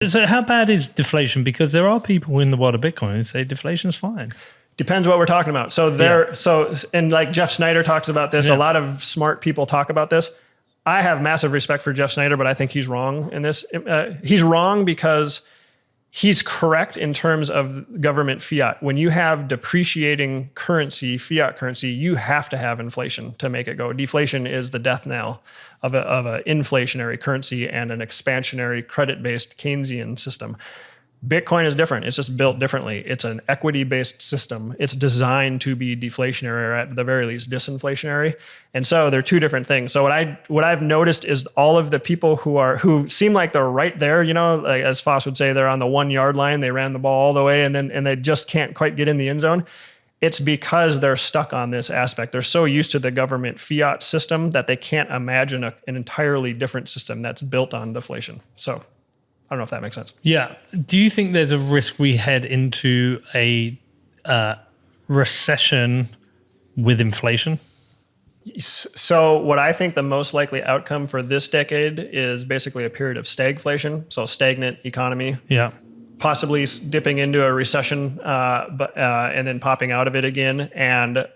So how bad is deflation? Because there are people in the world of Bitcoin who say deflation's fine. Depends what we're talking about. So and like Jeff Snyder talks about this. A lot of smart people talk about this. I have massive respect for Jeff Snyder, but I think he's wrong in this. He's wrong because he's correct in terms of government fiat. When you have depreciating currency, fiat currency, you have to have inflation to make it go. Deflation is the death knell of an inflationary currency and an expansionary credit-based Keynesian system. Bitcoin is different. It's just built differently. It's an equity-based system. It's designed to be deflationary, or at the very least disinflationary. And so they're two different things. So what I've noticed is all of the people who seem like they're right there, like as Foss would say, they're on the 1 yard line. They ran the ball all the way, and they just can't quite get in the end zone. It's because they're stuck on this aspect. They're so used to the government fiat system that they can't imagine an entirely different system that's built on deflation. So I don't know if that makes sense. Yeah. Do you think there's a risk we head into a recession with inflation? So what I think the most likely outcome for this decade is basically a period of stagflation, so stagnant economy. Yeah. Possibly dipping into a recession, and then popping out of it again, and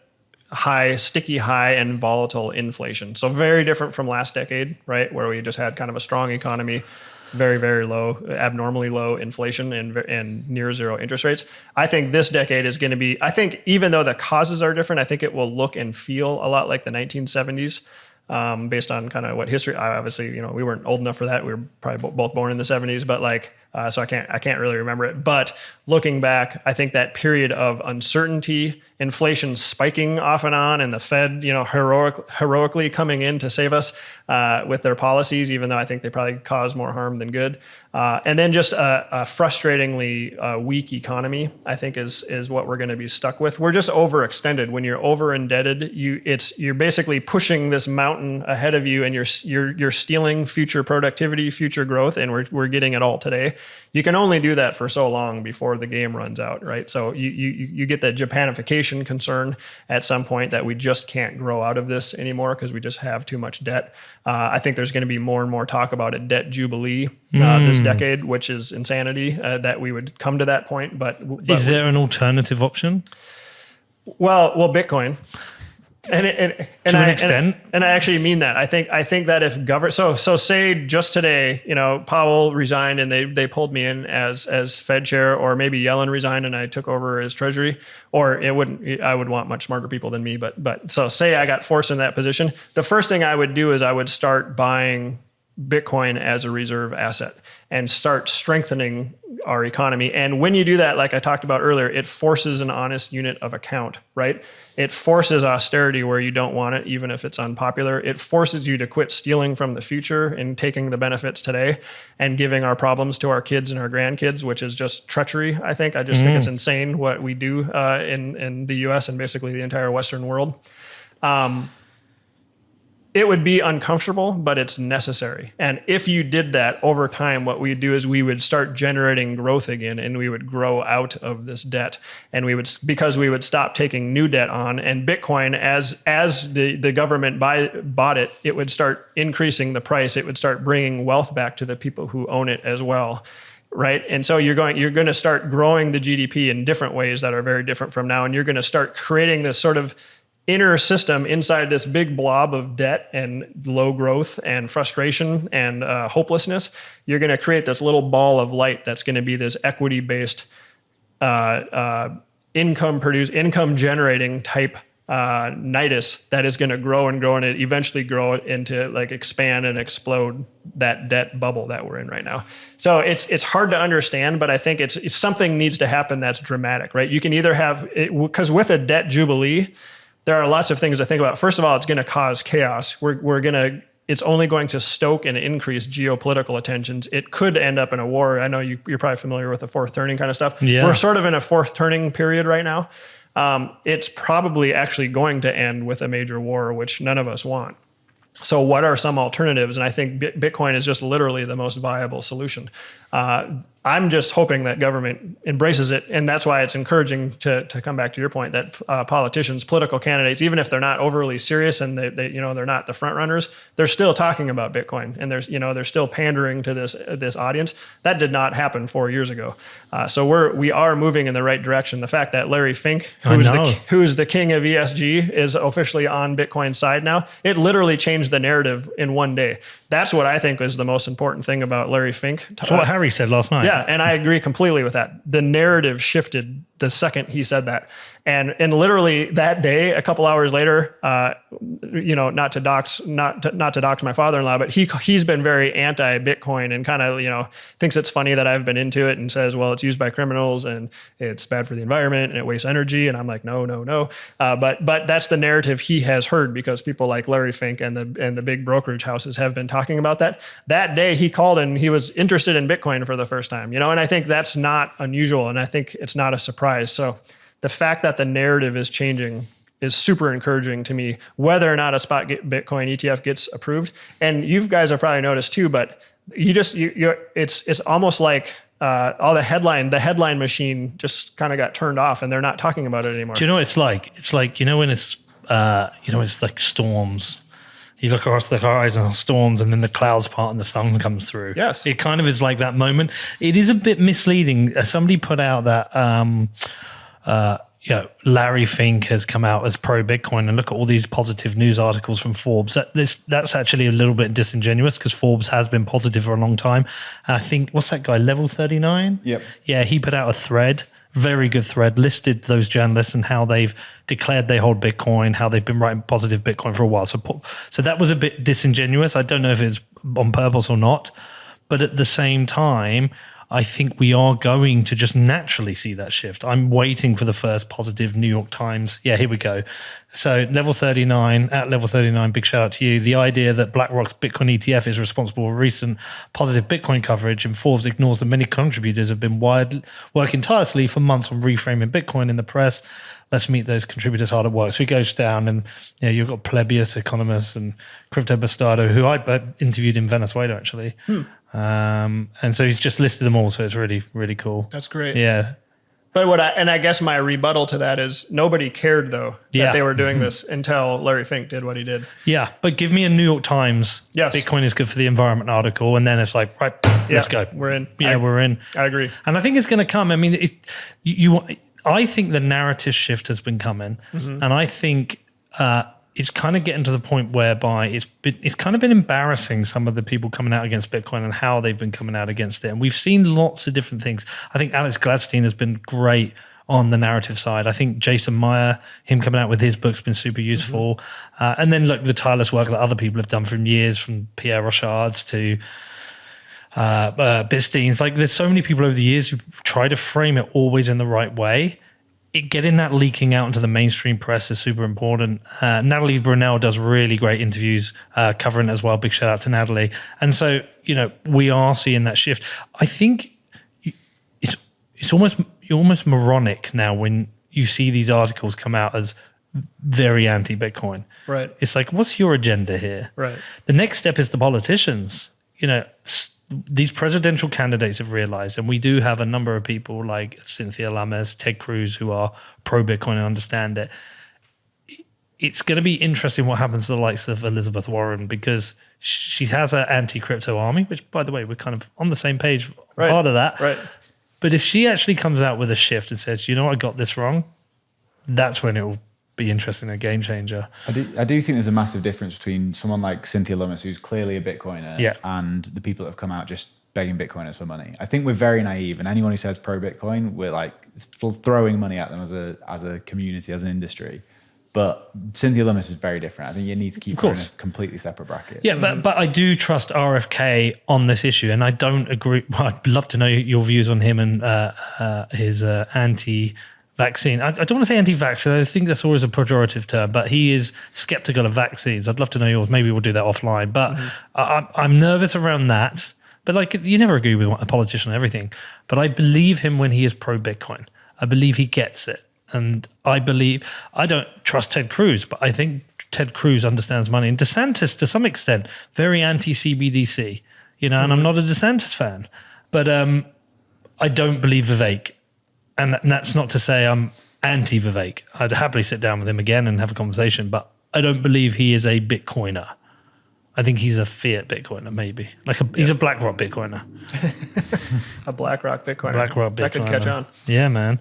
sticky high and volatile inflation. So very different from last decade, right, where we just had kind of a strong economy, very, very low, abnormally low inflation and near zero interest rates. I think this decade is going to be, I think even though the causes are different, I think it will look and feel a lot like the 1970s. Based on kind of what history, obviously, we weren't old enough for that. We were probably both born in the 70s, but so I can't really remember it. But looking back, I think that period of uncertainty, inflation spiking off and on, and the Fed, heroically coming in to save us with their policies, even though I think they probably caused more harm than good. And then just a frustratingly weak economy, I think is what we're going to be stuck with. We're just overextended. When you're over indebted, you're basically pushing this mountain ahead of you, and you're stealing future productivity, future growth, and we're getting it all today. You can only do that for so long before the game runs out, right? So you get the Japanification concern at some point that we just can't grow out of this anymore because we just have too much debt. I think there's going to be more and more talk about a debt jubilee this decade, which is insanity that we would come to that point. But is there an alternative option? Well, Bitcoin. To an extent, and I actually mean that. I think that if so say just today, Powell resigned and they pulled me in as Fed chair, or maybe Yellen resigned and I took over as Treasury, or I would want much smarter people than me. But so say I got forced in that position, the first thing I would do is I would start buying Bitcoin as a reserve asset and start strengthening our economy. And when you do that, like I talked about earlier, it forces an honest unit of account, right? It forces austerity where you don't want it, even if it's unpopular. It forces you to quit stealing from the future and taking the benefits today and giving our problems to our kids and our grandkids, which is just treachery, I think. I just think it's insane what we do in the US and basically the entire Western world. It would be uncomfortable, but it's necessary. And if you did that over time, what we'd do is we would start generating growth again, and we would grow out of this debt. And because we would stop taking new debt on, and Bitcoin, as the government bought it, it would start increasing the price. It would start bringing wealth back to the people who own it as well. Right. And so you're going to start growing the GDP in different ways that are very different from now. And you're going to start creating this sort of inner system inside this big blob of debt and low growth and frustration and hopelessness. You're going to create this little ball of light that's going to be this equity-based income generating type nidus that is going to grow and grow, and it eventually grow into expand and explode that debt bubble that we're in right now. So it's hard to understand, but I think it's something needs to happen that's dramatic, right? You can either have it, because with a debt jubilee, there are lots of things to think about. First of all, it's going to cause chaos. It's only going to stoke and increase geopolitical tensions. It could end up in a war. I know you're probably familiar with the fourth turning kind of stuff. Yeah. We're sort of in a fourth turning period right now. It's probably actually going to end with a major war, which none of us want. So what are some alternatives? And I think Bitcoin is just literally the most viable solution. I'm just hoping that government embraces it, and that's why it's encouraging to come back to your point that politicians, political candidates, even if they're not overly serious and they're not the front runners, they're still talking about Bitcoin, and they're still pandering to this audience. That did not happen 4 years ago, so we are moving in the right direction. The fact that Larry Fink, who's the king of ESG, is officially on Bitcoin's side now, it literally changed the narrative in one day. That's what I think is the most important thing about Larry Fink. That's what Harry said last night. Yeah, and I agree completely with that. The narrative shifted the second he said that. And literally that day, a couple hours later, not to dox my father-in-law, but he's been very anti-Bitcoin and kind of, thinks it's funny that I've been into it and says, well, it's used by criminals and it's bad for the environment and it wastes energy. And I'm like, no. But that's the narrative he has heard because people like Larry Fink and the big brokerage houses have been talking about that. That day he called and he was interested in Bitcoin for the first time, and I think that's not unusual. And I think it's not a surprise. So the fact that the narrative is changing is super encouraging to me, whether or not a spot Bitcoin ETF gets approved. And you guys have probably noticed too, but it's almost like all the headline machine just kind of got turned off and they're not talking about it anymore. Do you know what it's like? It's like, when it's, it's like storms. You look across the horizon, storms, and then the clouds part and the sun comes through. Yes. It kind of is like that moment. It is a bit misleading. Somebody put out that, Larry Fink has come out as pro-Bitcoin, and look at all these positive news articles from Forbes. That's actually a little bit disingenuous because Forbes has been positive for a long time. I think, what's that guy, Level 39? Yep. Yeah, he put out a thread, very good thread, listed those journalists and how they've declared they hold Bitcoin, how they've been writing positive Bitcoin for a while. So that was a bit disingenuous. I don't know if it's on purpose or not, but at the same time, I think we are going to just naturally see that shift. I'm waiting for the first positive New York Times. Yeah, here we go. So Level 39, at Level 39, big shout out to you. The idea that BlackRock's Bitcoin ETF is responsible for recent positive Bitcoin coverage and Forbes ignores that many contributors have been working tirelessly for months on reframing Bitcoin in the press. Let's meet those contributors hard at work. So he goes down and you've got Plebius, Economist, and Crypto Bastardo, who I interviewed in Venezuela, actually. And so he's just listed them all. So it's really, really cool. That's great. Yeah. But I guess my rebuttal to that is nobody cared though that they were doing this until Larry Fink did what he did. Yeah, but give me a New York Times. Yes. Bitcoin is good for the environment article, and then it's like, right, let's go. We're in. Yeah, we're in. I agree. And I think it's going to come. I mean, I think the narrative shift has been coming, and I think it's kind of getting to the point whereby it's kind of been embarrassing, some of the people coming out against Bitcoin and how they've been coming out against it. And we've seen lots of different things. I think Alex Gladstein has been great on the narrative side. I think Jason Meyer, him coming out with his book's been super useful. And then look, the tireless work that other people have done from years, from Pierre Rochard's to Bistein's. Like, there's so many people over the years who try to frame it always in the right way. Getting that leaking out into the mainstream press is super important. Natalie Brunell does really great interviews covering it as well. Big shout out to Natalie. And so, we are seeing that shift. I think it's almost moronic now when you see these articles come out as very anti-Bitcoin. Right. It's like, what's your agenda here? Right. The next step is the politicians. These presidential candidates have realized, and we do have a number of people like Cynthia Lammers, Ted Cruz, who are pro-Bitcoin and understand it. It's going to be interesting what happens to the likes of Elizabeth Warren, because she has an anti-crypto army, which, by the way, we're kind of on the same page, part of that. Right. But if she actually comes out with a shift and says, I got this wrong, that's when it will be interesting, a game changer. I do think there's a massive difference between someone like Cynthia Lummis, who's clearly a Bitcoiner, and the people that have come out just begging Bitcoiners for money. I think we're very naive, and anyone who says pro-Bitcoin, we're like throwing money at them as a community, as an industry. But Cynthia Lummis is very different. I think you need to keep her in a completely separate bracket. Yeah, but I do trust RFK on this issue, and I don't agree. Well, I'd love to know your views on him and his anti-vaccine. I don't want to say anti-vax. I think that's always a pejorative term, but he is skeptical of vaccines. I'd love to know yours. Maybe we'll do that offline. But I'm nervous around that. But you never agree with a politician on everything. But I believe him when he is pro-Bitcoin. I believe he gets it. And I don't trust Ted Cruz, but I think Ted Cruz understands money. And DeSantis, to some extent, very anti-CBDC, and I'm not a DeSantis fan. But I don't believe Vivek. And that's not to say I'm anti-Vivek. I'd happily sit down with him again and have a conversation, but I don't believe he is a Bitcoiner. I think he's a fiat Bitcoiner, maybe. He's a BlackRock Bitcoiner. A BlackRock Bitcoiner. BlackRock Bitcoiner. That could catch on. Yeah, man.